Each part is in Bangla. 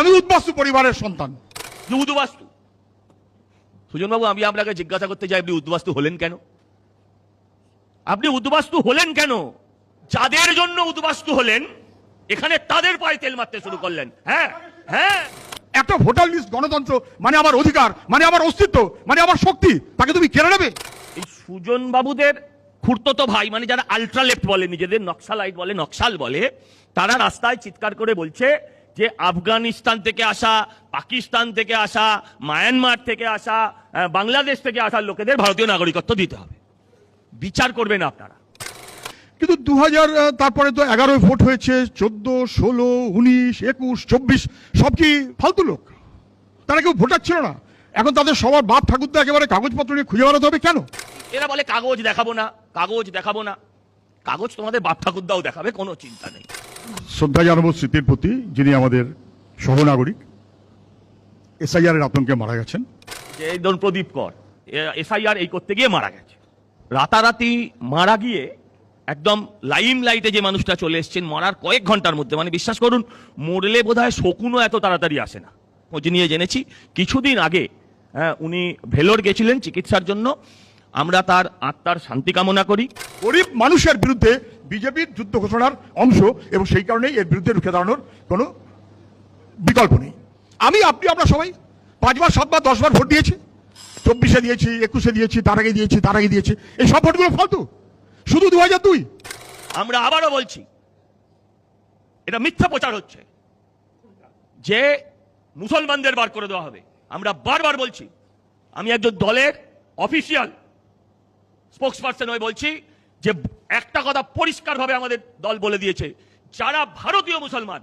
আমি উদ্বাস্তু পরিবারের সন্তান। উদ্বাস্তু? সুজনবাবু, আমি আপনাকে জিজ্ঞাসা করতে চাই, আপনি উদ্বাস্তু হলেন কেন? আপনি উদ্বাস্তু হলেন কেন? যাদের জন্য উদ্বাস্তু হলেন এখানে তাদের পায়ে তেল মারতে শুরু করলেন। হ্যাঁ হ্যাঁ, একটা ভোটার লিস্ট গণতন্ত্র মানে আমার অধিকার, মানে আমার অস্তিত্ব, মানে আমার শক্তি, তাকে তুমি কেড়ে নেবে? এই সুজন বাবুদের খুড়তো ভাই, মানে যারা আলট্রা লেফট বলে, নিজেদের নকশালাইট বলে, নকশাল বলে, তারা রাস্তায় চিৎকার করে বলছে যে আফগানিস্তান থেকে আসা, পাকিস্তান থেকে আসা, মায়ানমার থেকে আসা, বাংলাদেশ থেকে আসা লোকেদের ভারতীয় নাগরিকত্ব দিতে হবে। বিচার করবেন আপনারা। কিন্তু 2000 তারপরে তো 11 ভোট হয়েছে, 14, 16, 19, 21, 24 সব কি ফালতু লোক? তারা কেউ ভোটার ছিল না। এখন তাদের সবার বাপ ঠাকুরদা একেবারে কাগজপত্র নিয়ে খুঁজে বেড়াতে হবে কেন? এরা বলে কাগজ দেখাবো না, কাগজ দেখাবো না। কাগজ তোমাদের বাপ ঠাকুরদাও দেখাবে, কোনো চিন্তা নেই। শ্রদ্ধা জানাবো স্মৃতির প্রতি, যিনি আমাদের সহনাগরিক, এসআইআর এর আতঙ্কে মারা গেছেন। যে ধরুন প্রদীপ কর, এসআইআর এই করতে গিয়ে মারা গেছে। রাতারাতি মারা গিয়ে একদম লাইম লাইটে যে মানুষটা চলে এসছেন মরার কয়েক ঘন্টার মধ্যে, মানে বিশ্বাস করুন মরলে বোধহয় শকুনও এত তাড়াতাড়ি আসে না। খোঁজ নিয়ে জেনেছি কিছুদিন আগে উনি ভেলোর গেছিলেন চিকিৎসার জন্য। আমরা তার আত্মার শান্তি কামনা করি। গরিব মানুষের বিরুদ্ধে বিজেপির যুদ্ধ ঘোষণার অংশ, এবং সেই কারণেই এর বিরুদ্ধে রুখে দাঁড়ানোর কোনো বিকল্প নেই। আপনি আমরা সবাই 5 বার 7 বার 10 বার ভোট দিয়েছি। 24-এ দিয়েছি, 21-এ দিয়েছি, তার আগে দিয়েছি। এই সব ভোটগুলো ফালতু, শুধু 2002। আমরা আবারও বলছি, এটা মিথ্যা প্রচার হচ্ছে যে মুসলমানদের বার করে দেওয়া হবে। আমরা বারবার বলছি, আমি একজন দলের অফিসিয়াল স্পোক্সপারসন হয়ে বলছি যে একটা কথা পরিষ্কারভাবে আমাদের দল বলে দিয়েছে, যারা ভারতীয় মুসলমান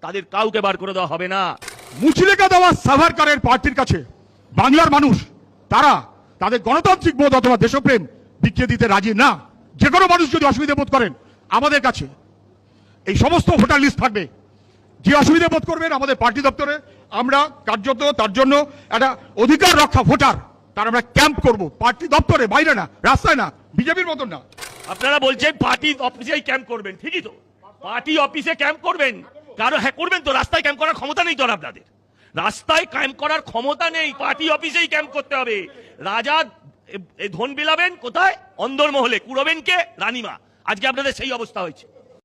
তাদের কাউকে বার করে দেওয়া হবে না। মুচলেকা দেওয়া সাভারকারের পার্টির কাছে বাংলার মানুষ তারা তাদের গণতান্ত্রিক বোধ অথবা দেশপ্রেম বিকিয়ে দিতে রাজি না। যে কোনো মানুষ যদি অসুবিধা বোধ করেন, আমাদের কাছে এই সমস্ত ভোটার লিস্ট থাকবে। যে অসুবিধা বোধ করবেন আমাদের পার্টি দপ্তরে, আমরা কার্যত তার জন্য একটা অধিকার রক্ষা ভোটার তার আমরা ক্যাম্প করব, পার্টি দপ্তরে, বাইরে না, রাস্তায় না, বিজেপির মতন না। আপনারা বলছেন পার্টি অফিসেই ক্যাম্প করবেন, ঠিকই তো, পার্টি অফিসে ক্যাম্প করবেন। কারণ হ্যাঁ করবেন তো, রাস্তায় ক্যাম্প করার ক্ষমতা নেই তো আপনাদের। রাস্তায় ক্যাম্প করার ক্ষমতা নেই, পার্টি অফিসেই ক্যাম্প করতে হবে। রাজা ধন বিলাবেন কোথায়? অন্দরমহলে। কুড়বেন কে? রানীমা। আজকে আপনাদের সেই অবস্থা হয়েছে।